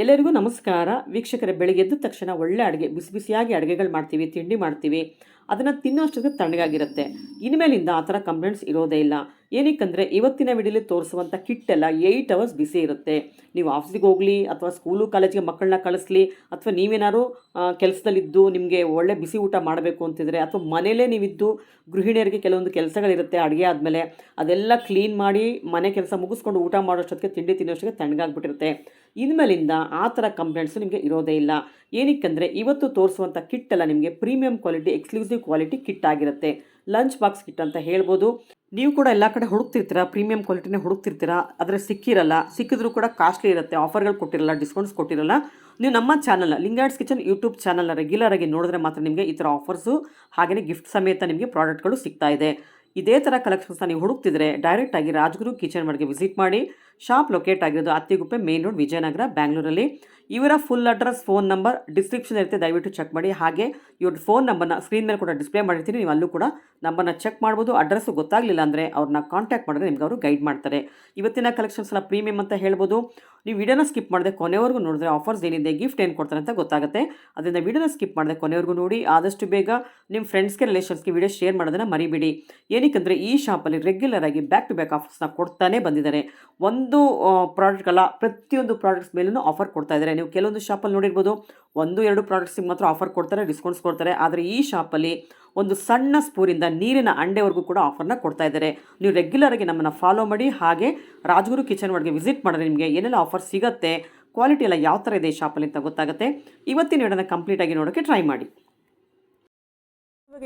ಎಲ್ಲರಿಗೂ ನಮಸ್ಕಾರ ವೀಕ್ಷಕರೇ. ಬೆಳಿಗ್ಗೆ ಎದ್ದ ತಕ್ಷಣ ಒಳ್ಳೆ ಅಡುಗೆ ಬಿಸಿ ಬಿಸಿಯಾಗಿ ಅಡುಗೆಗಳು ಮಾಡ್ತೀವಿ, ತಿಂಡಿ ಮಾಡ್ತೀವಿ. ಅದನ್ನು ತಿನ್ನೋಷ್ಟಕ್ಕೆ ತಣ್ಣಗಾಗಿರುತ್ತೆ. ಇನ್ಮೇಲಿಂದ ಆ ಥರ ಕಂಪ್ಲೇಂಟ್ಸ್ ಇರೋದೇ ಇಲ್ಲ. ಏನಕ್ಕಂದರೆ ಇವತ್ತಿನ ವಿಡಿಯೋಲಿ ತೋರಿಸುವಂಥ ಕಿಟ್ ಎಲ್ಲ 8 ಅವರ್ಸ್ ಬಿಸಿ ಇರುತ್ತೆ. ನೀವು ಆಫೀಸಿಗೆ ಹೋಗಲಿ ಅಥವಾ ಸ್ಕೂಲು ಕಾಲೇಜಿಗೆ ಮಕ್ಕಳನ್ನ ಕಳಿಸ್ಲಿ ಅಥವಾ ನೀವೇನಾದ್ರು ಕೆಲಸದಲ್ಲಿದ್ದು ನಿಮಗೆ ಒಳ್ಳೆ ಬಿಸಿ ಊಟ ಮಾಡಬೇಕು ಅಂತಿದ್ರೆ ಅಥವಾ ಮನೇಲೇ ನೀವಿದ್ದು ಗೃಹಿಣಿಯರಿಗೆ ಕೆಲವೊಂದು ಕೆಲಸಗಳಿರುತ್ತೆ ಅಡುಗೆ ಆದಮೇಲೆ ಅದೆಲ್ಲ ಕ್ಲೀನ್ ಮಾಡಿ ಮನೆ ಕೆಲಸ ಮುಗಿಸ್ಕೊಂಡು ಊಟ ಮಾಡೋಷ್ಟೊತ್ತಿಗೆ ತಿಂಡಿ ತಿನ್ನೋಷ್ಟಕ್ಕೆ ತಣ್ಣಗಾಗ್ಬಿಟ್ಟಿರುತ್ತೆ. ಇನ್ಮೇಲಿಂದ ಆ ಥರ ಕಂಪ್ಲೇಂಟ್ಸು ನಿಮಗೆ ಇರೋದೇ ಇಲ್ಲ. ಏನಕ್ಕಂದರೆ ಇವತ್ತು ತೋರಿಸುವಂಥ ಕಿಟ್ ಎಲ್ಲ ನಿಮಗೆ premium quality exclusive quality kit ಆಗಿರುತ್ತೆ. ಲಂಚ್ ಬಾಕ್ಸ್ ಕಿಟ್ ಅಂತ ಹೇಳ್ಬೋದು. ನೀವು ಕೂಡ ಎಲ್ಲ ಕಡೆ ಹುಡುಕ್ತಿರ್ತೀರಾ, ಪ್ರೀಮಿಯಂ ಕ್ವಾಲಿಟಿನೇ ಹುಡುಕ್ತಿರ್ತೀರಾ, ಆದರೆ ಸಿಕ್ಕಿರಲ್ಲ. ಸಿಕ್ಕಿದ್ರೂ ಕೂಡ ಕಾಸ್ಟ್ಲಿ ಇರುತ್ತೆ, ಆಫರ್ಗಳು ಕೊಟ್ಟಿರಲ್ಲ, ಡಿಸ್ಕೌಂಟ್ಸ್ ಕೊಟ್ಟಿರಲ್ಲ. ನೀವು ನಮ್ಮ ಚಾನಲ್ನ ಲಿಂಗಾಯಟ್ಸ್ ಕಿಚನ್ ಯೂಟ್ಯೂಬ್ ಚಾನಲ್ನ ರೆಗ್ಯುಲರ್ ಆಗಿ ನೋಡಿದ್ರೆ ಮಾತ್ರ ನಿಮಗೆ ಈ ಥರ ಆಫರ್ಸು ಹಾಗೆಯೇ ಗಿಫ್ಟ್ ಸಮೇತ ನಿಮಗೆ ಪ್ರಾಡಕ್ಟ್ಗಳು ಸಿಗ್ತಾ ಇದೆ. ಇದೇ ಥರ ಕಲೆಕ್ಷನ್ಸ್ನ ನೀವು ಹುಡುಕ್ತಿದ್ರೆ ಡೈರೆಕ್ಟಾಗಿ ರಾಜ್ಗುರು ಕಿಚನ್ ಮಡ್ಗೆ ವಿಸಿಟ್ ಮಾಡಿ. ಶಾಪ್ ಲೊಕೇಟ್ ಆಗಿರೋದು ಅತ್ತಿಗುಪ್ಪೆ ಮೇನ್ ರೋಡ್, ವಿಜಯನಗರ, ಬ್ಯಾಂಗ್ಳೂರಲ್ಲಿ. ಇವರ full address, phone number description ಇರುತ್ತೆ, ದಯವಿಟ್ಟು ಚೆಕ್ ಮಾಡಿ. ಹಾಗೆ ಇವ್ರ ಫೋನ್ ನಂಬರ್ನ ಸ್ಕ್ರೀನ್ ಮೇಲೆ ಕೂಡ ಡಿಸ್ಪ್ಲೇ ಮಾಡಿರ್ತೀನಿ, ನೀವು ಅಲ್ಲೂ ಕೂಡ ನಂಬರ್ನ ಚೆಕ್ ಮಾಡ್ಬೋದು. ಅಡ್ರೆಸ್ಸು ಗೊತ್ತಾಗಲಿಲ್ಲ ಅಂದರೆ ಅವ್ರನ್ನ ಕಾಂಟ್ಯಾಕ್ಟ್ ಮಾಡಿದ್ರೆ ನಿಮ್ಗೆ ಅವರು ಗೈಡ್ ಮಾಡ್ತಾರೆ. ಇವತ್ತಿನ ಕಲೆಕ್ಷನ್ಸ್ ಎಲ್ಲ ಪ್ರೀಮಿಯಂ ಅಂತ ಹೇಳ್ಬೋದು. ನೀವು ವಿಡಿಯೋನ ಸ್ಕಿಪ್ ಮಾಡಿದೆ ಕೊನೆವರೆಗೂ ನೋಡಿದ್ರೆ ಆಫರ್ಸ್ ಏನಿದೆ, ಗಿಫ್ಟ್ ಏನು ಕೊಡ್ತಾರೆ ಅಂತ ಗೊತ್ತಾಗುತ್ತೆ. ಅದರಿಂದ ವಿಡಿಯೋನ ಸ್ಕಿಪ್ ಮಾಡಿದೆ ಕೊನೆವರೆಗೂ ನೋಡಿ. ಆದಷ್ಟು ಬೇಗ ನಿಮ್ಮ ಫ್ರೆಂಡ್ಸ್ಗೆ, ರಿಲೇಷನ್ಸ್ಗೆ ವಿಡಿಯೋ ಶೇರ್ ಮಾಡೋದನ್ನು ಮರಿಬೇಡಿ. ಏನಕ್ಕಂದರೆ ಈ ಶಾಪಲ್ಲಿ ರೆಗ್ಯುಲರ್ ಆಗಿ ಬ್ಯಾಕ್ ಟು ಬ್ಯಾಕ್ ಆಫರ್ಸ್ನ ಕೊಡ್ತಾನೆ ಬಂದಿದ್ದಾರೆ. ಒಂದು ಪ್ರಾಡಕ್ಟ್ಗಲ್ಲ, ಪ್ರತಿಯೊಂದು ಪ್ರಾಡಕ್ಟ್ಸ್ ಮೇಲೂ ಆಫರ್ ಕೊಡ್ತಾ ಇದ್ದಾರೆ. ನೀವು ಕೆಲವೊಂದು ಶಾಪಲ್ಲಿ ನೋಡಿರ್ಬೋದು 1-2 ಪ್ರಾಡಕ್ಟ್ಸಿಗೆ ಮಾತ್ರ ಆಫರ್ ಕೊಡ್ತಾರೆ, ಡಿಸ್ಕೌಂಟ್ಸ್ ಕೊಡ್ತಾರೆ. ಆದರೆ ಈ ಶಾಪಲ್ಲಿ ಒಂದು ಸಣ್ಣ ಸ್ಪೂರಿಂದ ನೀರಿನ ಅಂಡೆವರೆಗೂ ಕೂಡ ಆಫರ್ನ ಕೊಡ್ತಾ ಇದ್ದಾರೆ. ನೀವು ರೆಗ್ಯುಲರ್ ಆಗಿ ನಮ್ಮನ್ನು ಫಾಲೋ ಮಾಡಿ. ಹಾಗೆ ರಾಜ್ಗುರು ಕಿಚನ್ ಮಡ್ಗೆ ವಿಸಿಟ್ ಮಾಡಿದ್ರೆ ನಿಮಗೆ ಏನೆಲ್ಲ ಆಫರ್ ಸಿಗುತ್ತೆ, ಕ್ವಾಲಿಟಿ ಎಲ್ಲ ಯಾವ ಥರ ಇದೆ ಈ ಶಾಪಲ್ಲಿ ಅಂತ ಗೊತ್ತಾಗುತ್ತೆ. ಇವತ್ತಿನ ವಿಡಿಯೋನ ಕಂಪ್ಲೀಟಾಗಿ ನೋಡೋಕ್ಕೆ ಟ್ರೈ ಮಾಡಿ.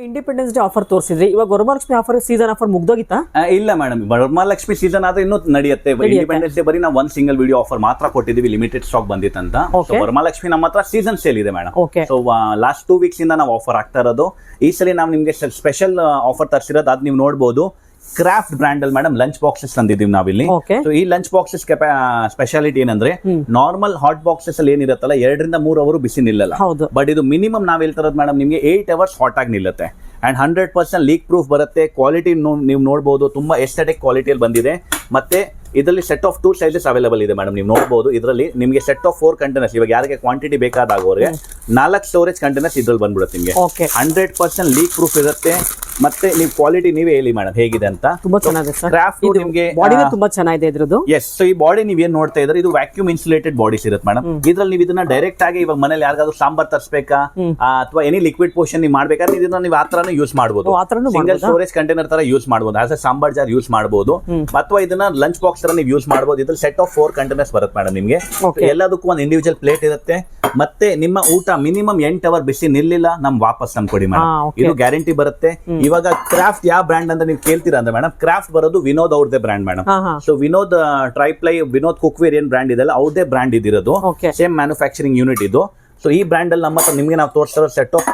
ಇಂಡಿಪೆಂಡೆನ್ಸ್ ಡೇ ಆಫರ್ ತೋರಿಸಿದ್ರಿ, ಇವಾಗ ವರಮಹಾಲಕ್ಷ್ಮಿ ಆಫರ್ ಸೀಸನ್ ಆಫರ್ ಮುಗ್ದೋಗಿತ್ತಾ? ಇಲ್ಲ ಮೇಡಮ್, ವರಮಹಾಲಕ್ಷ್ಮಿ ಸೀಸನ್ ಆದ್ರೆ ಇನ್ನೂ ನಡೆಯುತ್ತೆ. ಇಂಡಿಪೆಂಡೆನ್ಸ್ ಡೇ ಬರೀ ನಾವು ಒಂದು ಸಿಂಗಲ್ ವಿಡಿಯೋ ಆಫರ್ ಮಾತ್ರ ಕೊಟ್ಟಿದ್ದೀವಿ, ಲಿಮಿಟೆಡ್ ಸ್ಟಾಕ್ ಬಂದಿತ್ತಂತ. ವರಮಹಾಲಕ್ಷ್ಮಿ ನಮ್ಮ ಹತ್ರ ಸೀಸನ್ ಸೇಲ್ ಇದೆ ಮೇಡಮ್. ಸೊ ಲಾಸ್ಟ್ 2 ವೀಕ್ಸ್ ಇಂದ ನಾವು ಆಫರ್ ಆಗ್ತಾ ಇರೋದು. ಈ ಸಲ ನಾವು ನಿಮ್ಗೆ ಸ್ಪೆಷಲ್ ಆಫರ್ ತರಿಸಿರೋದು, ಅದು ನೀವು ನೋಡಬಹುದು. ಕ್ರಾಫ್ಟ್ ಬ್ರ್ಯಾಂಡ್ ಅಲ್ಲಿ ಮೇಡಮ್ ಲಂಚ್ ಬಾಕ್ಸಸ್ ತಂದಿದ್ದೀವಿ ನಾವಿಲ್ಲಿ. ಸೊ ಈ ಲಂಚ್ ಬಾಕ್ಸಸ್ ಸ್ಪೆಷಾಲಿಟಿ ಏನಂದ್ರೆ, ನಾರ್ಮಲ್ ಹಾಟ್ ಬಾಕ್ಸಸ್ ಅಲ್ಲಿ ಏನಿರುತ್ತಲ್ಲ 2 ರಿಂದ 3 ಅವರು ಬಿಸಿ ನಿಲ್ಲಲ್ಲ. ಬಟ್ ಇದು ಮಿನಿಮಮ್ ನಾವ್ ಹೇಳ್ತಿರೋದು ಮೇಡಮ್ ನಿಮ್ಗೆ 8 ಅವರ್ಸ್ ಹಾಟ್ ಆಗಿ ನಿಲ್ಲುತ್ತೆ. ಅಂಡ್ 100% ಲೀಕ್ ಪ್ರೂಫ್ ಬರುತ್ತೆ. ಕ್ವಾಲಿಟಿ ನೀವು ನೋಡಬಹುದು, ತುಂಬಾ ಎಸ್ಥೆಟಿಕ್ ಕ್ವಾಲಿಟಿಯಲ್ಲಿ ಬಂದಿದೆ. ಮತ್ತೆ ಇದರಲ್ಲಿ ಸೆಟ್ ಆಫ್ 2 ಸೈಜಸ್ ಅವೈಲೇಬಲ್ ಇದೆ ಮೇಡಮ್. ನೀವು ನೋಡಬಹುದು ಇದರಲ್ಲಿ ನಿಮಗೆ ಸೆಟ್ ಆಫ್ 4 ಕಂಟೈನರ್ಸ್. ಇವಾಗ ಯಾರಿಗೆ ಕ್ವಾಂಟಿಟಿ ಬೇಕಾದವರಿಗೆ 4 ಸ್ಟೋರೇಜ್ ಕಂಟೈನರ್ಸ್ ಇದ್ರಲ್ಲಿ ಬಂದ್ಬಿಡುತ್ತೆ ನಿಮಗೆ. 100% ಲೀಕ್ ಪ್ರೂಫ್ ಇರುತ್ತೆ. ಮತ್ತೆ ನೀವು ಕ್ವಾಲಿಟಿ ನೀವೇ ಹೇಳಿ ಮೇಡಮ್ ಹೇಗಿದೆ ಅಂತ. ತುಂಬಾ ಚೆನ್ನಾಗಿದೆ ಸರ್. ಕ್ರಾಫ್ಟ್ ನಿಮಗೆ ಬಾಡಿ ತುಂಬಾ ಚೆನ್ನಾಗಿದೆ ಇದ್ರದ್ದು. ಎಸ್, ಸೊ ಈ ಬಾಡಿ ನೀವು ಏನ್ ನೋಡ್ತಾ ಇದ್ರೆ ಇದು ವ್ಯಾಕ್ಯೂಮ್ ಇನ್ಸುಲೇಟೆಡ್ ಬಾಡೀಸ್ ಇರುತ್ತೆ ಮೇಡಮ್. ಇದ್ರಲ್ಲಿ ನೀವು ಇದನ್ನ ಡೈರೆಕ್ಟ್ ಆಗಿ ಇವಾಗ ಮನೇಲಿ ಯಾರಿಗಾದ್ರೂ ಸಾಂಬಾರ್ ತರಿಸಬೇಕಾ ಅಥವಾ ಎನಿ ಲಿಕ್ವಿಡ್ ಪೋರ್ಷನ್ ನೀವು ಮಾಡ್ಬೇಕಾದ್ರೆ ಇದನ್ನ ನೀವು ಆ ತರನು ಯೂಸ್ ಮಾಡಬಹುದು. ಸಿಂಗಲ್ ಸ್ಟೋರೇಜ್ ಕಂಟೈನರ್ ತರ ಯೂಸ್ ಮಾಡಬಹುದು, as A sambar jar use ಮಾಡಬಹುದು. ಅಥವಾ ಇದನ್ನ ಲಂಚ್ ಬಾಕ್ಸ್ ತರ ನೀವು ಯೂಸ್ ಮಾಡಬಹುದು. ಇದ್ರಲ್ಲಿ ಸೆಟ್ ಆಫ್ 4 ಕಂಟೈನರ್ಸ್ ಬರುತ್ತೆ ಮೇಡಮ್ ನಿಮಗೆ. ಎಲ್ಲದಕ್ಕೂ ಒಂದು ಇಂಡಿವಿಜುವಲ್ ಪ್ಲೇಟ್ ಇರುತ್ತೆ. ಮತ್ತೆ ನಿಮ್ಮ ಊಟ ಮಿನಿಮಮ್ 8 ಅವರ್ ಬಿಸಿ ನಿಲ್ಲಿಲ್ಲ, ನಮ್ ವಾಪಸ್ ಕೊಡಿ ಮೇಡಮ್. ಇದು ಗ್ಯಾರಂಟಿ ಬರುತ್ತೆ. ಇವಾಗ ಕ್ರಾಫ್ಟ್ ಯಾವ ಬ್ರ್ಯಾಂಡ್ ಅಂತ ನೀವು ಕೇಳ್ತೀರಾ ಅಂದ್ರೆ ಮೇಡಮ್, ಕ್ರಾಫ್ಟ್ ಬರೋದು ವಿನೋದ್ ಅವ್ರದೇ brand madam. So Vinod triply, Vinod cookware ಏನ್ ಬ್ರ್ಯಾಂಡ್ ಇದೆಲ್ಲ ಅವ್ರದೇ ಬ್ರ್ಯಾಂಡ್ ಇದಿರೋದು. ಸೇಮ್ ಮ್ಯಾನುಫ್ಯಾಕ್ಚರಿಂಗ್ ಯೂನಿಟ್ ಇದು. ಸೊ ಈ ಬ್ರ್ಯಾಂಡ್ ಅಲ್ಲಿ ನಮ್ಮ ಹತ್ರ ನಿಮ್ಗೆ ನಾವು ತೋರಿಸಿರೋ ಸೆಟ್ ಆಫ್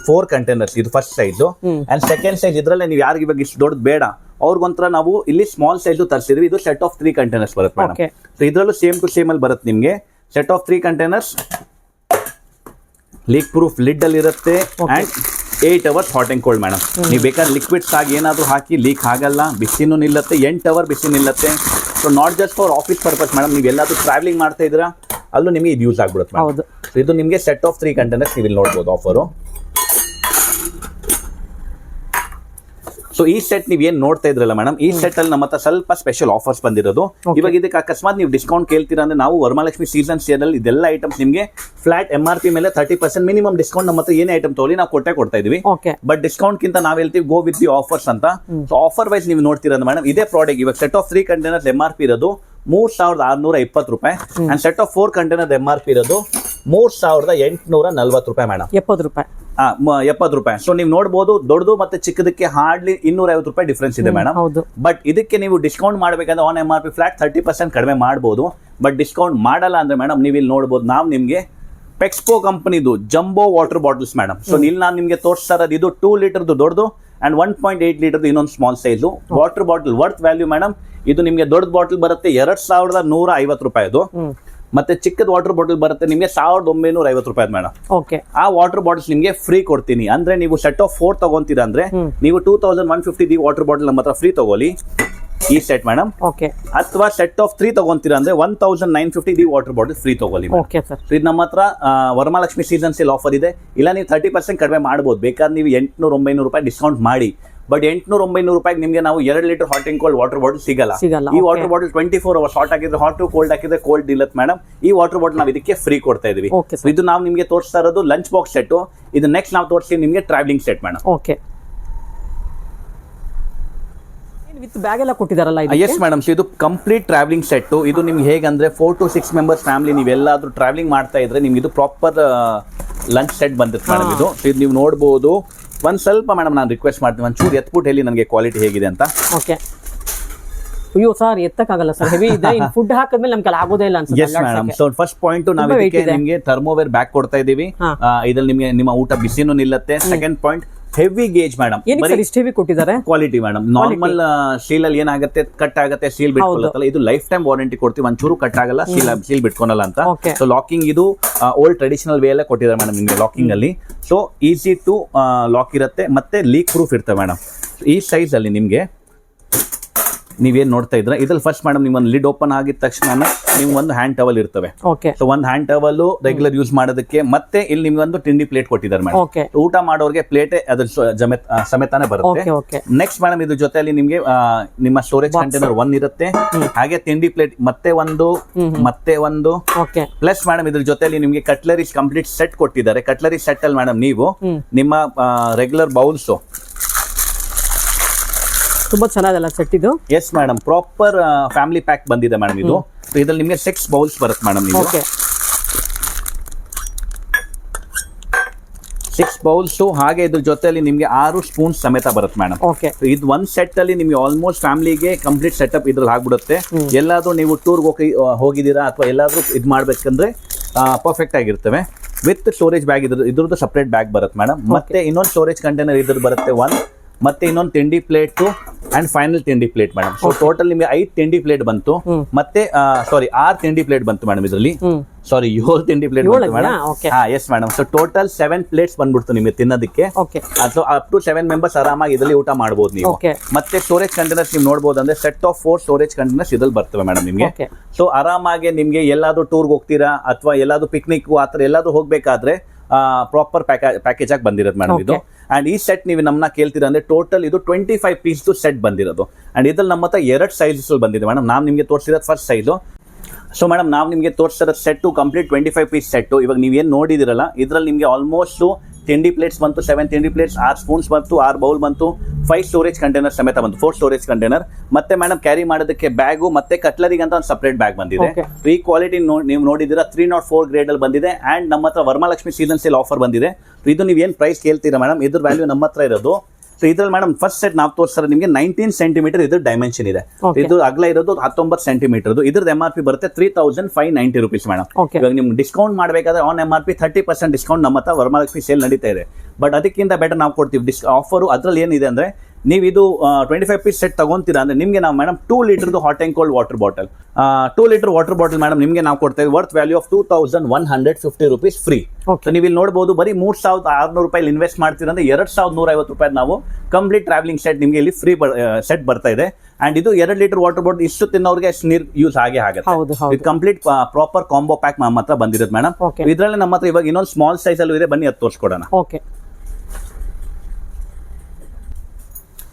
4 ಕಂಟೈನರ್ಸ್. ಇದು first size and second size. ಇದ್ರಲ್ಲೇ ನೀವು ಯಾರಿಗೆ ಇವಾಗ ಇಷ್ಟು ದೊಡ್ಡದು ಬೇಡ ಅವ್ರಿಗೊಂಥರ ನಾವು ಇಲ್ಲಿ ಸ್ಮಾಲ್ ಸೈಜ್ ತರಿಸಿದ್ವಿ. ಇದು ಸೆಟ್ ಆಫ್ 3 ಕಂಟೈನರ್ಸ್ ಬರುತ್ತೆ ಮೇಡಮ್. ಸೊ ಇದ್ರಲ್ಲೂ ಸೇಮ್ ಟು ಸೇಮ್ ಅಲ್ಲಿ ಬರುತ್ತೆ ನಿಮ್ಗೆ set of 3 containers. Leak proof lid ಅಲ್ಲಿ ಇರುತ್ತೆ and 8 hours hot and cold madam. ನೀವು ಬೇಕಾದ್ರೆ ಲಿಕ್ವಿಡ್ಸ್ ಆಗಿ ಏನಾದ್ರು ಹಾಕಿ ಲೀಕ್ ಆಗಲ್ಲ, ಬಿಸಿನೂ ನಿಲ್ಲತ್ತೆ, 8 ಅವರ್ ಬಿಸಿ ನಿಲ್ಲತ್ತೆ. So not just for office purpose madam, ನೀವು ಎಲ್ಲಾದ್ರೂ ಟ್ರಾವೆಲಿಂಗ್ ಮಾಡ್ತಾ ಇದ್ದೀರಾ ಅಲ್ಲೂ ನಿಮಗೆ ಇದು ಯೂಸ್ ಆಗ್ಬಿಡುತ್ತೆ ಮೇಡಮ್. ಸೊ ಇದು ನಿಮಗೆ ಸೆಟ್ ಆಫ್ 3 ಕಂಟೈನರ್ಸ್ ನೀವು ಇಲ್ಲಿ ನೋಡ್ಬೋದು ಆಫರು. ಸೊ ಈ ಸೆಟ್ ನೀವು ಏನ್ ನೋಡ್ತಾ ಇದ್ರಲ್ಲ ಮೇಡಮ್, ಈ ಸೆಟ್ ಅಲ್ಲಿ ನಮ್ಮ ಹತ್ರ ಸ್ವಲ್ಪ ಸ್ಪೆಷಲ್ ಆಫರ್ಸ್ ಬಂದಿರೋದು. ಇವಾಗ ಇದಕ್ಕೆ ಅಕಸ್ಮಾತ್ ನೀವು ಡಿಸ್ಕೌಂಟ್ ಕೇಳ್ತೀರಾ ಅಂದ್ರೆ ನಾವು ವರಮಹಾಲಕ್ಷ್ಮಿ ಸೀಸನ್ ಸೇಲ್ ಅಲ್ಲಿ ಇದೆಲ್ಲ ಐಟಮ್ಸ್ ನಿಮಗೆ ಫ್ಲಾಟ್ MRP ಮೇಲೆ 30% ಮಿನಿಮಮ್ ಡಿಸ್ಕೌಂಟ್ ನಮ್ಮ ಹತ್ರ ಏನೇ ಐಟಮ್ ತಗೊಳ್ಳಿ ನಾವು ಕೊಡ್ತಾ ಇದೀವಿ. ಬಟ್ ಡಿಸ್ಕೌಂಟ್ ಗಿಂತ ನಾವ್ ಹೇಳ್ತೀವಿ ಗೋ ವಿತ್ ದಿ ಆಫರ್ಸ್ ಅಂತ. ಸೊ ಆಫರ್ ವೈಸ್ ನೀವು ನೋಡ್ತೀರಾ ಮೇಡಮ್, ಇದೇ ಪ್ರಾಡಕ್ಟ್ ಇವಾಗ ಸೆಟ್ ಆಫ್ 3 ಕಂಟೈನರ್ಸ್ MRP ಇರೋದು 3620 ರೂಪಾಯಿ. And set of 4 container MRP ಇರೋದು 3840 ರೂಪಾಯಿ ಮೇಡಮ್. 70 ರೂಪಾಯಿ. ಸೊ ನೀವು ನೋಡಬಹುದು ದೊಡ್ಡದು ಮತ್ತೆ ಚಿಕ್ಕದಕ್ಕೆ ಹಾರ್ಡ್ಲಿ 250 ರೂಪಾಯಿ ಡಿಫ್ರೆನ್ಸ್ ಇದೆ ಮೇಡಮ್. ಬಟ್ ಇದಕ್ಕೆ ನೀವು ಡಿಸ್ಕೌಂಟ್ ಮಾಡಬೇಕಂದ್ರೆ ಆನ್ MRP ಫ್ಲಾಟ್ 30% ಕಡಿಮೆ ಮಾಡಬಹುದು. ಬಟ್ ಡಿಸ್ಕೌಂಟ್ ಮಾಡಲ್ಲ ಅಂದ್ರೆ ಮೇಡಮ್ ನೀವು ಇಲ್ಲಿ ನೋಡಬಹುದು, ನಾವು ನಿಮ್ಗೆ ಪೆಕ್ಸ್ಪೋ ಕಂಪನಿದು jumbo water bottles madam. So ಇಲ್ಲಿ ನಾನು ನಿಮ್ಗೆ ತೋರಿಸ್ತಾ ಇರೋದು ಇದು 2 ಲೀಟರ್ದು ದೊಡ್ಡದು ಅಂಡ್ 1.8 ಲೀಟರ್ದು ಇನ್ನೊಂದು small size water bottle. Worth value madam, ಇದು ನಿಮ್ಗೆ ದೊಡ್ಡ ಬಾಟಲ್ ಬರುತ್ತೆ 2150 ರೂಪಾಯಿ. ಮತ್ತೆ ಚಿಕ್ಕದ ವಾಟರ್ ಬಾಟಲ್ ಬರುತ್ತೆ ನಿಮಗೆ 1950 ರೂಪಾಯಿ ಮೇಡಮ್. ಆ ವಾಟರ್ ಬಾಟಲ್ಸ್ ನಿಮಗೆ ಫ್ರೀ ಕೊಡ್ತೀನಿ. ಅಂದ್ರೆ ನೀವು ಸೆಟ್ ಆಫ್ 4 ತಗೊಂತೀರಾ ಅಂದ್ರೆ ನೀವು 2150 ವಾಟರ್ ಬಾಟಲ್ ನಮ್ಮ ಹತ್ರ ಫ್ರೀ ತಗೊಳ್ಳಿ. ಈ ಸೆಟ್ ಮೇಡಮ್. ಓಕೆ. ಅಥವಾ ಸೆಟ್ ಆಫ್ 3 ತಗೊಂತೀರಾ ಅಂದ್ರೆ 1950 ಈ ವಾಟರ್ ಬಾಟಲ್ ಫ್ರೀ ತಗೊಳ್ಳಿ. Okay sir. ಇದು ನಮ್ಮ ಹತ್ರ ವರಮಹಾಲಕ್ಷ್ಮಿ ಸೀಸನ್ ಸೇಲ್ ಆಫರ್ ಇದೆ. ಇಲ್ಲ ನೀವು 30% ಕಡಿಮೆ ಮಾಡ್ಬೋದು, ಬೇಕಾದ್ರೆ ನೀವು 800-900 ರೂಪಾಯಿ ಡಿಸ್ಕೌಂಟ್ ಮಾಡಿ. ಬಟ್ 800-900 ರೂಪಾಯಿಗೆ ನಿಮಗೆ ನಾವು 2 litre hot and cold water bottle ಸಿಗಲ್ಲ. ಈ ವಾಟರ್ ಬಾಟಲ್ 24 ಅವರ್ಸ್ ಹಾಟ್ ಆಗಿದ್ರೆ ಹಾಟ್, ಕೋಲ್ಡ್ ಹಾಕಿದ್ರೆ ಕೋಲ್ಡ್ ಇಲ್ಲತ್ ಮೇಡಮ್. ಈ ವಾಟರ್ ಬಾಟಲ್ ನಾವು ಇದಕ್ಕೆ ಫ್ರೀ ಕೊಡ್ತಾ ಇದೀವಿ. ಇದು ನಾವು ನಿಮಗೆ ತೋರಿಸ್ತಾ ಇರೋದು ಲಂಚ್ ಬಾಕ್ಸ್ ಸೆಟ್. ಇದು ನೆಕ್ಸ್ಟ್ ನಾವು ತೋರಿಸ್ತೀವಿ ನಿಮಗೆ travelling set madam. Okay. With bag ಎಲ್ಲ ಕೊಟ್ಟಿದಾರಲ್ಲ? Yes madam. ಇದು ಕಂಪ್ಲೀಟ್ ಟ್ರಾವೆಲಿಂಗ್ ಸೆಟ್. ಇದು ನಿಮ್ಗೆ ಹೇಗಂದ್ರೆ 4 to 6 ಮೆಂಬರ್ಸ್ ಫ್ಯಾಮಿಲಿ ನೀವೆಲ್ಲಾದ್ರೂ ಟ್ರಾವೆಲಿಂಗ್ ಮಾಡ್ತಾ ಇದ್ರೆ ನಿಮ್ಗೆ ಇದು ಪ್ರಾಪರ್ ಲಂಚ್ ಸೆಟ್ ಬಂದಿತ್ತು ಮೇಡಮ್. ಇದು ನೀವು ನೋಡಬಹುದು. ಒಂದ್ ಸ್ವಲ್ಪ ಮೇಡಮ್ ನಾನು ರಿಕ್ವೆಸ್ಟ್ ಮಾಡ್ತೀನಿ, ಒಂಚೂರು ಎತ್ಬಿಟ್ಟು ಹೇಳಿ ನನಗೆ ಕ್ವಾಲಿಟಿ ಹೇಗಿದೆ ಅಂತ. ಓಕೆ. ಅಯ್ಯೋ ಸರ್, ಎತ್ತಕ್ಕಾಗಲ್ಲ ಸರ್, ಹೆವಿ ಇದೆ. ಫುಡ್ ಹಾಕಿದ್ಮೇಲೆ ನಮ್ಗೆ ಆಗೋದೇ ಇಲ್ಲ ಅನ್ಸುತ್ತೆ. Yes madam. So first point ನಾವು ಇದಕ್ಕೆ ನಿಮಗೆ ಥರ್ಮೋವೇರ್ ಬ್ಯಾಗ್ ಕೊಡ್ತಾ ಇದೀವಿ. ಇದ್ರಲ್ಲಿ ನಿಮಗೆ ನಿಮ್ಮ ಊಟ ಬಿಸಿನೂ ನಿಲ್ಲತ್ತೆ. Second point heavy gauge madam. ಇಷ್ಟು ಹೆವಿ ಕೊಟ್ಟಿದ್ದಾರೆ. Quality madam. ನಾರ್ಮಲ್ ಸ್ಟೀಲ್ ಅಲ್ಲಿ ಏನಾಗುತ್ತೆ, ಕಟ್ ಆಗುತ್ತೆ, ಸೀಲ್ ಬಿಟ್ಕೊಳ್ಳುತ್ತಲ್ಲ. ಇದು ಲೈಫ್ ಟೈಮ್ ವಾರಂಟಿ ಕೊಡ್ತೀವಿ, ಒಂಚೂರು ಕಟ್ ಆಗಲ್ಲ, ಸೀಲ್ ಬಿಟ್ಕೊಳಲ್ಲ ಅಂತ. ಸೊ ಲಾಕಿಂಗ್ ಇದು ಓಲ್ಡ್ ಟ್ರೆಡಿಷನಲ್ ವೇ ಅಲ್ಲೇ ಕೊಟ್ಟಿದ್ದಾರೆ ಮೇಡಮ್ ನಿಮಗೆ ಲಾಕಿಂಗ್ ಅಲ್ಲಿ. ಸೊ ಈಸಿ ಟು ಲಾಕ್ ಇರುತ್ತೆ, ಮತ್ತೆ ಲೀಕ್ ಪ್ರೂಫ್ ಇರುತ್ತೆ ಮೇಡಮ್. ಈ ಸೈಜ್ ಅಲ್ಲಿ ನಿಮ್ಗೆ ನೀವೇನ್ ನೋಡ್ತಾ ಇದ್ರೆ ಇದ್ರಲ್ಲಿ ಫಸ್ಟ್ ಮೇಡಮ್ ನಿಮ್ಮ ಲಿಡ್ ಓಪನ್ ಆಗಿದ ತಕ್ಷಣ ನಿಮ್ಗೆ ಒಂದು ಹ್ಯಾಂಡ್ ಟವಲ್ ಇರ್ತವೆ. ಸೊ ಒಂದು ಹ್ಯಾಂಡ್ ಟವಲ್ ರೆಗ್ಯುಲರ್ ಯೂಸ್ ಮಾಡೋದಕ್ಕೆ, ಮತ್ತೆ ಇಲ್ಲಿ ನಿಮ್ಗೆ ಒಂದು ತಿಂಡಿ ಪ್ಲೇಟ್ ಕೊಟ್ಟಿದ್ದಾರೆ ಮೇಡಮ್. ಊಟ ಮಾಡೋರಿಗೆ ಪ್ಲೇಟ್ ಅದ್ರ ಸಮೇತಾನೆ ಬರುತ್ತೆ. ನೆಕ್ಸ್ಟ್ ಮೇಡಮ್ ಇದ್ರ ಜೊತೆಯಲ್ಲಿ ನಿಮ್ಗೆ ನಿಮ್ಮ ಸ್ಟೋರೇಜ್ ಕಂಟೈನರ್ 1 ಇರುತ್ತೆ, ಹಾಗೆ ತಿಂಡಿ ಪ್ಲೇಟ್ ಮತ್ತೆ ಒಂದು ಪ್ಲಸ್ ಮೇಡಮ್ ಇದ್ರ ಜೊತೆಯಲ್ಲಿ ನಿಮ್ಗೆ ಕಟ್ಲರೀಸ್ ಕಂಪ್ಲೀಟ್ ಸೆಟ್ ಕೊಟ್ಟಿದ್ದಾರೆ. ಕಟ್ಲರಿ ಸೆಟ್ ಅಲ್ಲಿ ಮೇಡಮ್ ನೀವು ನಿಮ್ಮ ರೆಗ್ಯುಲರ್ ಬೌಲ್ಸ್ ತುಂಬಾ ಚೆನ್ನಾಗಲ್ಲ ಸೆಟ್ ಇದು. Yes madam. Proper family pack ಬಂದಿದೆ ಮೇಡಮ್ ಇದು. ಇದ್ರಲ್ಲಿ ನಿಮಗೆ 6 ಬೌಲ್ಸ್ ಬರುತ್ತೆ ಮೇಡಮ್. ನೀವು 6 ಬೌಲ್ಸ್, ಹಾಗೆ ಇದ್ರ ಜೊತೆಯಲ್ಲಿ ನಿಮ್ಗೆ 6 ಸ್ಪೂನ್ಸ್ ಸಮೇತ ಬರುತ್ತೆ ಮೇಡಮ್. ಇದು ಒಂದ್ ಸೆಟ್ ಅಲ್ಲಿ ನಿಮ್ಗೆ ಆಲ್ಮೋಸ್ಟ್ ಫ್ಯಾಮಿಲಿಗೆ ಕಂಪ್ಲೀಟ್ ಸೆಟಪ್ ಇದ್ರಲ್ಲಿ ಆಗ್ಬಿಡುತ್ತೆ. ಎಲ್ಲಾದ್ರೂ ನೀವು ಟೂರ್ ಹೋಗಿದ್ದೀರಾ ಅಥವಾ ಎಲ್ಲಾದ್ರೂ ಇದ್ ಮಾಡ್ಬೇಕಂದ್ರೆ ಪರ್ಫೆಕ್ಟ್ ಆಗಿರ್ತವೆ. ವಿತ್ ಸ್ಟೋರೇಜ್ ಬ್ಯಾಗ್ ಇದ್ರದ್ದು ಸಪರೇಟ್ ಬ್ಯಾಗ್ ಬರುತ್ತೆ ಮೇಡಮ್. ಮತ್ತೆ ಇನ್ನೊಂದು ಸ್ಟೋರೇಜ್ ಕಂಟೈನರ್ ಇದ್ರ ಬರುತ್ತೆ 1, ಮತ್ತೆ ಇನ್ನೊಂದು ತಿಂಡಿ ಪ್ಲೇಟ್ ಅಂಡ್ ಫೈನಲ್ ತಿಂಡಿ ಪ್ಲೇಟ್ ಮೇಡಮ್. ಸೊ ಟೋಟಲ್ ನಿಮಗೆ 5 ತಿಂಡಿ ಪ್ಲೇಟ್ ಬಂತು, ಮತ್ತೆ 6 ತಿಂಡಿ ಪ್ಲೇಟ್ ಬಂತು ಮೇಡಮ್. ಇದರಲ್ಲಿ 7 ತಿಂಡಿ ಪ್ಲೇಟ್ ಬಂತು madam. Yes madam. So total 7 plates ಬಂದ್ಬಿಡ್ತು ನಿಮಗೆ ತಿನ್ನೋದಕ್ಕೆ. ಸೊ ಅಪ್ ಟು 7 ಮೆಂಬರ್ಸ್ ಆರಾಮಾಗಿ ಇದರಲ್ಲಿ ಊಟ ಮಾಡಬಹುದು ನೀವು. ಮತ್ತೆ ಸ್ಟೋರೇಜ್ ಕಂಟೈನರ್ಸ್ ನೀವು ನೋಡಬಹುದು ಅಂದ್ರೆ ಸೆಟ್ ಆಫ್ 4 ಸ್ಟೋರೇಜ್ ಕಂಟೈನರ್ಸ್ ಇದ್ರಲ್ಲಿ ಬರ್ತವೆ ಮೇಡಮ್ ನಿಮಗೆ. ಸೊ ಆರಾಮಾಗಿ ನಿಮ್ಗೆ ಎಲ್ಲಾದ್ರೂ ಟೂರ್ಗೆ ಹೋಗ್ತೀರಾ ಅಥವಾ ಎಲ್ಲಾದ್ರೂ ಪಿಕ್ನಿಕ್ ಆತರ ಎಲ್ಲಾದ್ರೂ ಹೋಗ್ಬೇಕಾದ್ರೆ ಪ್ರಾಪರ್ ಪ್ಯಾಕೇಜ್ ಆಗಿ ಬಂದಿರೋದು ಮೇಡಮ್ ಇದು. ಅಂಡ್ ಈ ಸೆಟ್ ನೀವು ನಮ್ಮನ್ನ ಕೇಳ್ತೀರಾ ಅಂದ್ರೆ ಟೋಟಲ್ ಇದು 25 ಪೀಸ್ ಸೆಟ್ ಬಂದಿರೋದು. ಅಂಡ್ ಇದ್ರಲ್ಲಿ ನಮ್ಮ ಹತ್ರ 2 ಸೈಜಸ್ ಬಂದಿದೆ ಮೇಡಮ್. ನಾವು ನಿಮಗೆ ತೋರಿಸಿರೋದು ಫಸ್ಟ್ ಸೈಜು. ಸೊ ಮೇಡಮ್ ನಾವು ನಿಮಗೆ ತೋರಿಸಿರೋ ಸೆಟ್ ಕಂಪ್ಲೀಟ್ 25 ಪೀಸ್ ಸೆಟ್. ಇವಾಗ ನೀವೇನು ನೋಡಿದಿರಲ್ಲ ಇದ್ರಲ್ಲಿ ನಿಮಗೆ ಆಲ್ಮೋಸ್ಟ್ ತಿಂಡಿ ಪ್ಲೇಟ್ಸ್ ಬಂತು, 7 ತಿಂಡಿ ಪ್ಲೇಟ್ಸ್, 6 ಸ್ಪೂನ್ಸ್ ಬಂತು, 6 ಬೌಲ್ ಬಂತು, 5 ಸ್ಟೋರೇಜ್ ಕಂಟೈನರ್ ಸಮೇತ ಬಂತು, 4 ಸ್ಟೋರೇಜ್ ಕಂಟೈನರ್. ಮತ್ತೆ ಮೇಡಮ್ ಕ್ಯಾರಿ ಮಾಡೋದಕ್ಕೆ ಬ್ಯಾಗು ಮತ್ತೆ ಕಟ್ಲರಿಗೆ ಅಂತ ಒಂದು ಸಪರೇಟ್ ಬ್ಯಾಗ್ ಬಂದಿದೆ. ಈ ಕ್ವಾಲಿಟಿ ನೀವು ನೋಡಿದಿರಾ 304 ಗ್ರೇಡ್ ಅಲ್ಲಿ ಬಂದಿದೆ. ಅಂಡ್ ನಮ್ಮ ಹತ್ರ ವರಮಹಾಲಕ್ಷ್ಮಿ ಸೀಸನ್ ಸೇಲ್ ಆಫರ್ ಬಂದಿದೆ. ಇದು ನೀವು ಏನ್ ಪ್ರೈಸ್ ಕೇಳ್ತೀರಾ ಮೇಡಮ್, ಇದ್ರ ವ್ಯಾಲ್ಯೂ ನಮ್ಮ ಹತ್ರ ಇರೋದು. ಸೊ ಇದ್ರಲ್ಲಿ ಮೇಡಮ್ ಫಸ್ಟ್ ಸೆಟ್ ನಾವು ತೋರಿಸ್ತಾರೆ ನಿಮಗೆ 19 ಸೆಂಟಿಮೀಟರ್ ಇದ್ರ ಡೈಮೆನ್ಷನ್ ಇದೆ. ಇದು ಅಗಲ ಇರೋದು 19 ಸೆಂಟಿಮೀಟರ್. ಇದ್ರದ್ದು MRP ಬರುತ್ತೆ 3590 ರೂಪೀಸ್ ಮೇಡಮ್. ಇವಾಗ ನಿಮ್ಗೆ ಡಿಸ್ಕೌಂಟ್ ಮಾಡಬೇಕಾದ್ರೆ ಆನ್ MRP 30% ಡಿಸ್ಕೌಂಟ್ ನಮ್ಮ ಹತ್ರ ವರಮಹಾಲಕ್ಷ್ಮಿ ಸೇಲ್ ನಡೀತಾ ಇದೆ. ಬಟ್ ಅದಕ್ಕಿಂತ ಬೆಟರ್ ನಾವು ಕೊಡ್ತೀವಿ ಆಫರ್. ಅದ್ರಲ್ಲಿ ಏನಿದೆ ಅಂದ್ರೆ ನೀವು ಇದು 25 ಪೀಸ್ ಸೆಟ್ ತಗೊಂತೀರಾ ಅಂದ್ರೆ ನಿಮಗೆ ನಾವು ಮೇಡಮ್ 2 ಲೀಟರ್ದು hot and cold water bottle 2 litre water bottle madam ನಿಮಗೆ ನಾವು ಕೊಡ್ತೇವೆ worth value of 2150 rupees free. ನೀವು ಇಲ್ಲಿ ನೋಡಬಹುದು ಬರೀ 3600 ರೂಪಾಯಿ ಇನ್ವೆಸ್ಟ್ ಮಾಡ್ತೀರಾ ಅಂದ್ರೆ 2150 ರೂಪಾಯಿ ನಾವು ಕಂಪ್ಲೀಟ್ ಟ್ರಾವೆಲಿಂಗ್ ಸೆಟ್ ನಿಮಗೆ ಇಲ್ಲಿ ಫ್ರೀ ಸೆಟ್ ಬರ್ತಾ ಇದೆ. ಅಂಡ್ ಇದು 2 ಲೀಟರ್ ವಾಟರ್ ಬಾಟಲ್ ಇಷ್ಟು ತಿನ್ನೋರಿಗೆ ಅಷ್ಟು ನೀರು ಯೂಸ್ ಆಗೇ ಆಗುತ್ತೆ. ಇದು ಕಂಪ್ಲೀಟ್ ಪ್ರಾಪರ್ ಕಾಂಬೋ ಪ್ಯಾಕ್ ನಮ್ಮ ಹತ್ರ ಬಂದಿರೋದು ಮೇಡಮ್. ಇದರಲ್ಲಿ ನಮ್ಮ ಹತ್ರ ಇವಾಗ ಇನ್ನೊಂದು ಸ್ಮಾಲ್ ಸೈಜ್ ಅಲ್ಲೂ ಇದೆ, ಬನ್ನಿ ಅದು ತೋರಿಸ್ಕೊಡೋಣ.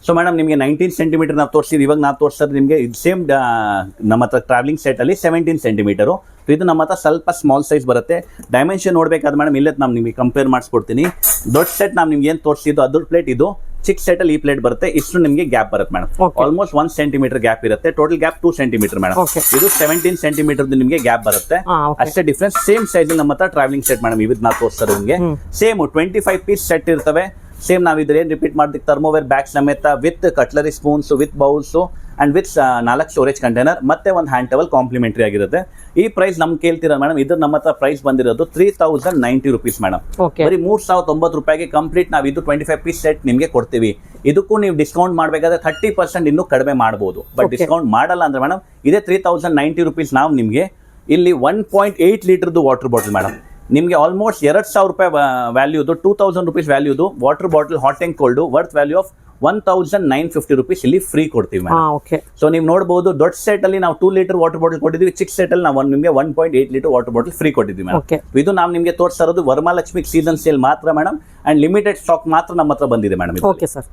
ಸೊ ಮೇಡಮ್ ನಿಮಗೆ 19 ಸೆಂಟಿಮೀಟರ್ ನಾವು ತೋರಿಸಿದ್ವಿ. ಇವಾಗ ನಾವು ತೋರಿಸಿದ್ರೆ ನಿಮಗೆ ಸೇಮ್ ನಮ್ಮ ಹತ್ರ ಟ್ರಾವೆಲಿಂಗ್ ಸೆಟ್ ಅಲ್ಲಿ 17 ಸೆಂಟಿಮೀಟರು. ಇದು ನಮ್ಮ ಹತ್ರ ಸ್ವಲ್ಪ ಸ್ಮಾಲ್ ಸೈಜ್ ಬರುತ್ತೆ. ಡೈಮೆನ್ಷನ್ ನೋಡ್ಬೇಕಾದ್ರೆ ಮೇಡಮ್ ಇಲ್ಲೇ ನಾನು ನಿಮಗೆ ಕಂಪೇರ್ ಮಾಡಿಸ್ಕೊಡ್ತೀನಿ. ದೊಡ್ಡ ಸೆಟ್ ನಾವು ನಿಮ್ಗೆ ಏನು ತೋರಿಸಿದ್ದು ಅದ್ರ ಪ್ಲೇಟ್ ಇದು, ಚಿಕ್ಕ ಸೆಟ್ ಅಲ್ಲಿ ಈ ಪ್ಲೇಟ್ ಬರುತ್ತೆ. ಇಷ್ಟು ನಿಮಗೆ ಗ್ಯಾಪ್ ಬರುತ್ತೆ ಮೇಡಮ್. ಆಲ್ಮೋಸ್ಟ್ 1 ಸೆಂಟಿಮೀಟರ್ ಗ್ಯಾಪ್ ಇರುತ್ತೆ. Total gap 2 centimetre madam. ಇದು 17 ಸೆಂಟಿಮೀಟರ್ ನಿಮಗೆ ಗ್ಯಾಪ್ ಬರುತ್ತೆ. ಅಷ್ಟೇ ಡಿಫ್ರೆನ್ಸ್. ಸೇಮ್ ಸೈಜ್ ನಮ್ಮ ಹತ್ರ ಟ್ರಾವೆಲಿಂಗ್ ಸೆಟ್ ಮೇಡಮ್. ಇವ್ ನಾವು ತೋರಿಸ್ತಾರೆ ನಿಮಗೆ ಸೇಮ್ 25 ಪೀಸ್ ಸೆಟ್ ಇರ್ತವೆ. ಸೇಮ್ ನಾವು ಇದ್ರೆ ಏನ್ ರಿಪೀಟ್ ಮಾಡ್ತೀವಿ, ಥರ್ಮೋವೇರ್ ಬ್ಯಾಗ್ ಸಮೇತ with cutlery spoons, with bowls and with 4 storage container, ಮತ್ತೆ ಒಂದು ಹ್ಯಾಂಡ್ ಟವಲ್ ಕಾಂಪ್ಲಿಮೆಂಟರಿ ಆಗಿರುತ್ತೆ. ಈ ಪ್ರೈಸ್ ನಮ್ಗೆ ಕೇಳ್ತೀರಾ ಮೇಡಮ್, ಇದ್ರ ನಮ್ಮ ಹತ್ರ ಪ್ರೈಸ್ ಬಂದಿರೋದು 3090 ರೂಪೀಸ್ ಮೇಡಮ್. ಬರೀ 3090 ರೂಪಾಯಿಗೆ ಕಂಪ್ಲೀಟ್ ನಾವು ಇದು 25 ಪೀಸ್ ಸೆಟ್ ನಿಮಗೆ ಕೊಡ್ತೀವಿ. ಇದಕ್ಕೂ ನೀವು ಡಿಸ್ಕೌಂಟ್ ಮಾಡಬೇಕಾದ್ರೆ 30% ಇನ್ನೂ ಕಡಿಮೆ ಮಾಡಬಹುದು. ಬಟ್ ಡಿಸ್ಕೌಂಟ್ ಮಾಡಲ್ಲ ಅಂದ್ರೆ ಮೇಡಮ್ ಇದೇ 3090 ರೂಪೀಸ್ ನಾವು ನಿಮಗೆ ಇಲ್ಲಿ 1.8 ಲೀಟರ್ದು ವಾಟರ್ ಬಾಟಲ್ ಮೇಡಮ್ ನಿಮಗೆ ಆಲ್ಮೋಸ್ಟ್ 2000 ರೂಪಾಯಿ ವ್ಯಾಲ್ಯೂದು 2000 ರೂಪೀಸ್ ವ್ಯಾಲ್ಯೂದು water bottle hot and cold worth value of 1950 rupees ಇಲ್ಲಿ ಫ್ರೀ ಕೊಡ್ತೀವಿ ಮೇಡಮ್. ಓಕೆ. ಸೊ ನೀವು ನೋಡಬಹುದು ದೊಡ್ಡ ಸೆಟ್ ಅಲ್ಲಿ ನಾವು 2 ಲೀಟರ್ ವಾಟರ್ ಬಾಟಲ್ ಕೊಟ್ಟಿದ್ವಿ, ಚಿಕ್ಕ ಸೆಟ್ ಅಲ್ಲಿ ನಾವು ನಿಮಗೆ 1.8 ಲೀಟರ್ ವಾಟರ್ ಬಾಟಲ್ ಫ್ರೀ ಕೊಟ್ಟಿದ್ವಿ ಮೇಡಮ್. Okay. ಇದು ನಾವು ನಿಮಗೆ ತೋರಿಸ್ತಾ ಇರೋದು ವರಮಹಾಲಕ್ಷ್ಮಿ ಸೀಸನ್ ಸೇಲ್ ಮಾತ್ರ ಮೇಡಮ್, ಅಂಡ್ ಲಿಮಿಟೆಡ್ ಸ್ಟಾಕ್ ಮಾತ್ರ ನಮ್ಮ ಹತ್ರ ಬಂದಿದೆ ಮೇಡಮ್. Okay sir.